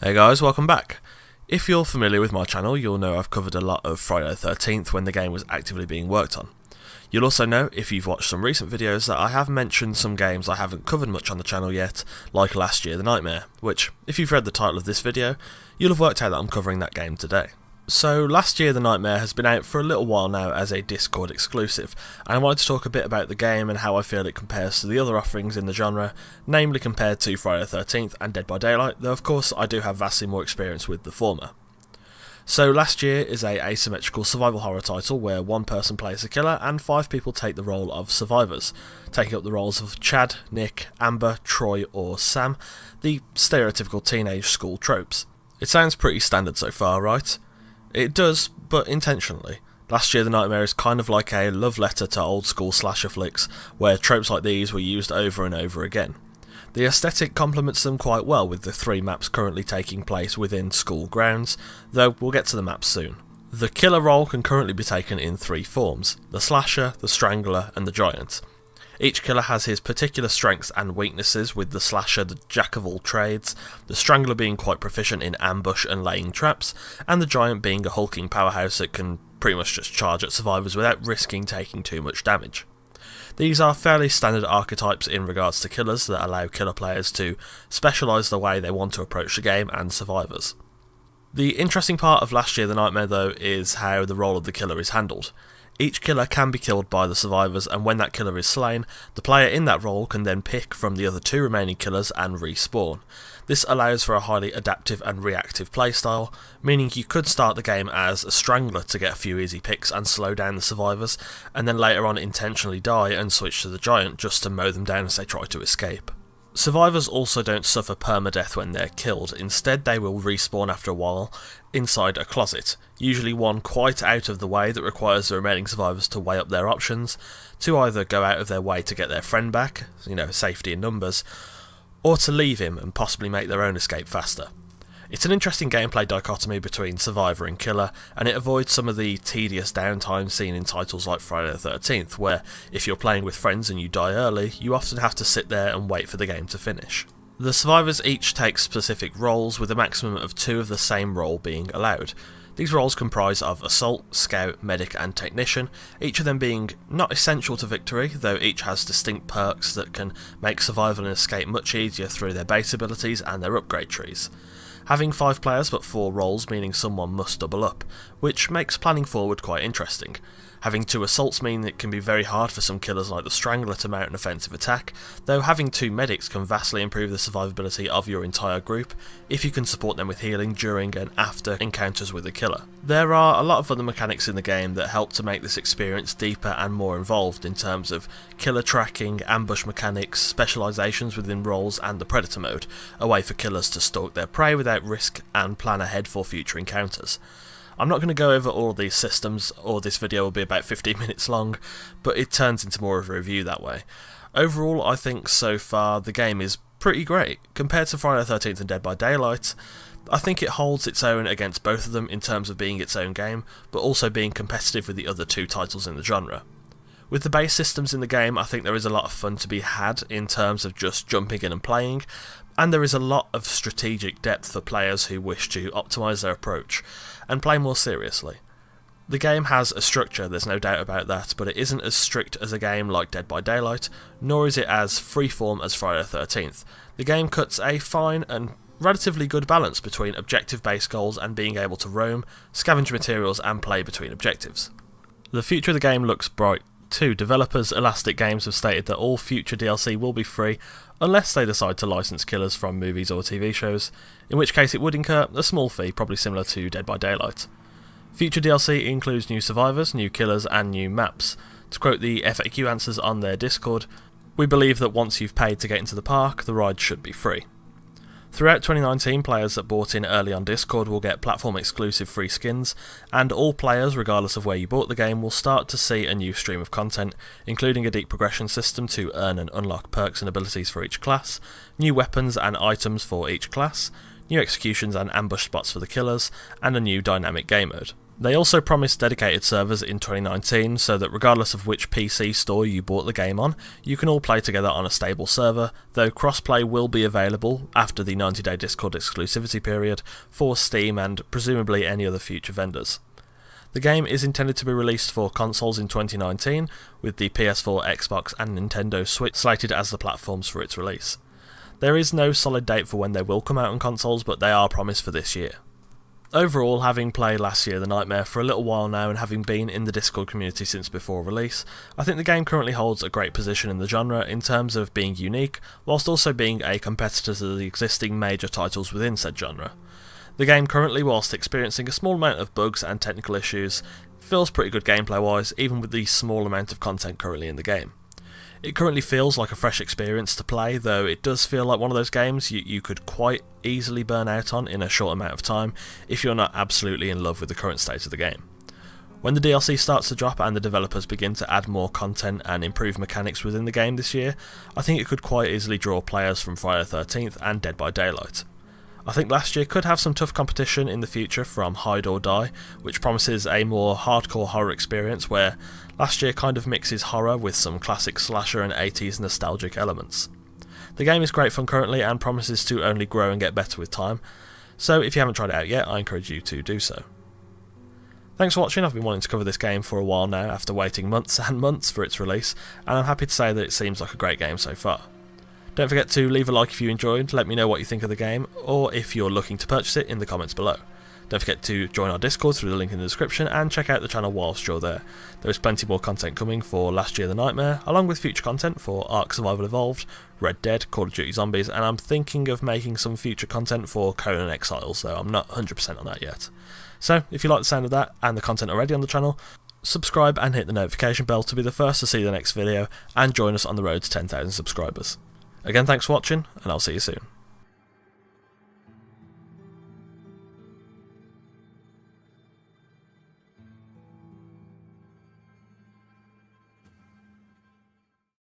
Hey guys, welcome back. If you're familiar with my channel, you'll know I've covered a lot of Friday the 13th when the game was actively being worked on. You'll also know, if you've watched some recent videos, that I have mentioned some games I haven't covered much on the channel yet, like Last Year the Nightmare, which, if you've read the title of this video, you'll have worked out that I'm covering that game today. So, Last Year the Nightmare has been out for a little while now as a Discord exclusive, and I wanted to talk a bit about the game and how I feel it compares to the other offerings in the genre, namely compared to Friday the 13th and Dead by Daylight, though of course I do have vastly more experience with the former. So Last Year is a asymmetrical survival horror title where one person plays a killer and 5 people take the role of survivors, taking up the roles of Chad, Nick, Amber, Troy or Sam, the stereotypical teenage school tropes. It sounds pretty standard so far, right? It does, but intentionally. Last Year the Nightmare is kind of like a love letter to old school slasher flicks, where tropes like these were used over and over again. The aesthetic complements them quite well with the 3 maps currently taking place within school grounds, though we'll get to the maps soon. The killer role can currently be taken in 3 forms: the slasher, the strangler and the giant. Each killer has his particular strengths and weaknesses, with the slasher the jack of all trades, the strangler being quite proficient in ambush and laying traps, and the giant being a hulking powerhouse that can pretty much just charge at survivors without risking taking too much damage. These are fairly standard archetypes in regards to killers that allow killer players to specialise the way they want to approach the game and survivors. The interesting part of Last Year the Nightmare though is how the role of the killer is handled. Each killer can be killed by the survivors, and when that killer is slain, the player in that role can then pick from the other 2 remaining killers and respawn. This allows for a highly adaptive and reactive playstyle, meaning you could start the game as a strangler to get a few easy picks and slow down the survivors, and then later on intentionally die and switch to the giant just to mow them down as they try to escape. Survivors also don't suffer permadeath when they're killed. Instead they will respawn after a while inside a closet, usually one quite out of the way that requires the remaining survivors to weigh up their options, to either go out of their way to get their friend back, safety in numbers, or to leave him and possibly make their own escape faster. It's an interesting gameplay dichotomy between survivor and killer, and it avoids some of the tedious downtime seen in titles like Friday the 13th, where if you're playing with friends and you die early, you often have to sit there and wait for the game to finish. The survivors each take specific roles, with a maximum of 2 of the same role being allowed. These roles comprise of Assault, Scout, Medic and Technician, each of them being not essential to victory, though each has distinct perks that can make survival and escape much easier through their base abilities and their upgrade trees. Having 5 players but 4 roles meaning someone must double up, which makes planning forward quite interesting. Having 2 assaults mean it can be very hard for some killers like the Strangler to mount an offensive attack, though having 2 medics can vastly improve the survivability of your entire group if you can support them with healing during and after encounters with the killer. There are a lot of other mechanics in the game that help to make this experience deeper and more involved in terms of killer tracking, ambush mechanics, specialisations within roles and the predator mode, a way for killers to stalk their prey without risk and plan ahead for future encounters. I'm not going to go over all of these systems, or this video will be about 15 minutes long, but it turns into more of a review that way. Overall, I think so far the game is pretty great. Compared to Friday the 13th and Dead by Daylight, I think it holds its own against both of them in terms of being its own game, but also being competitive with the other 2 titles in the genre. With the base systems in the game, I think there is a lot of fun to be had in terms of just jumping in and playing, and there is a lot of strategic depth for players who wish to optimise their approach and play more seriously. The game has a structure, there's no doubt about that, but it isn't as strict as a game like Dead by Daylight, nor is it as freeform as Friday the 13th. The game cuts a fine and relatively good balance between objective-based goals and being able to roam, scavenge materials and play between objectives. The future of the game looks bright too. Developers Elastic Games have stated that all future DLC will be free unless they decide to license killers from movies or TV shows, in which case it would incur a small fee, probably similar to Dead by Daylight. Future DLC includes new survivors, new killers and new maps. To quote the FAQ answers on their Discord, "We believe that once you've paid to get into the park, the ride should be free." Throughout 2019, players that bought in early on Discord will get platform-exclusive free skins, and all players, regardless of where you bought the game, will start to see a new stream of content, including a deep progression system to earn and unlock perks and abilities for each class, new weapons and items for each class, new executions and ambush spots for the killers, and a new dynamic game mode. They also promised dedicated servers in 2019 so that regardless of which PC store you bought the game on, you can all play together on a stable server, though crossplay will be available after the 90-day Discord exclusivity period for Steam and presumably any other future vendors. The game is intended to be released for consoles in 2019, with the PS4, Xbox and Nintendo Switch slated as the platforms for its release. There is no solid date for when they will come out on consoles, but they are promised for this year. Overall, having played Last Year the Nightmare for a little while now and having been in the Discord community since before release, I think the game currently holds a great position in the genre in terms of being unique, whilst also being a competitor to the existing major titles within said genre. The game currently, whilst experiencing a small amount of bugs and technical issues, feels pretty good gameplay wise even with the small amount of content currently in the game. It currently feels like a fresh experience to play, though it does feel like one of those games you could quite easily burn out on in a short amount of time if you're not absolutely in love with the current state of the game. When the DLC starts to drop and the developers begin to add more content and improve mechanics within the game this year, I think it could quite easily draw players from Friday the 13th and Dead by Daylight. I think Last Year could have some tough competition in the future from Hide or Die, which promises a more hardcore horror experience where Last Year kind of mixes horror with some classic slasher and 80s nostalgic elements. The game is great fun currently and promises to only grow and get better with time, so if you haven't tried it out yet, I encourage you to do so. Thanks for watching. I've been wanting to cover this game for a while now after waiting months and months for its release, and I'm happy to say that it seems like a great game so far. Don't forget to leave a like if you enjoyed, let me know what you think of the game, or if you're looking to purchase it in the comments below. Don't forget to join our Discord through the link in the description and check out the channel whilst you're there. There is plenty more content coming for Last Year the Nightmare, along with future content for Ark Survival Evolved, Red Dead, Call of Duty Zombies, and I'm thinking of making some future content for Conan Exiles, though I'm not 100% on that yet. So, if you like the sound of that and the content already on the channel, subscribe and hit the notification bell to be the first to see the next video, and join us on the road to 10,000 subscribers. Again, thanks for watching, and I'll see you soon.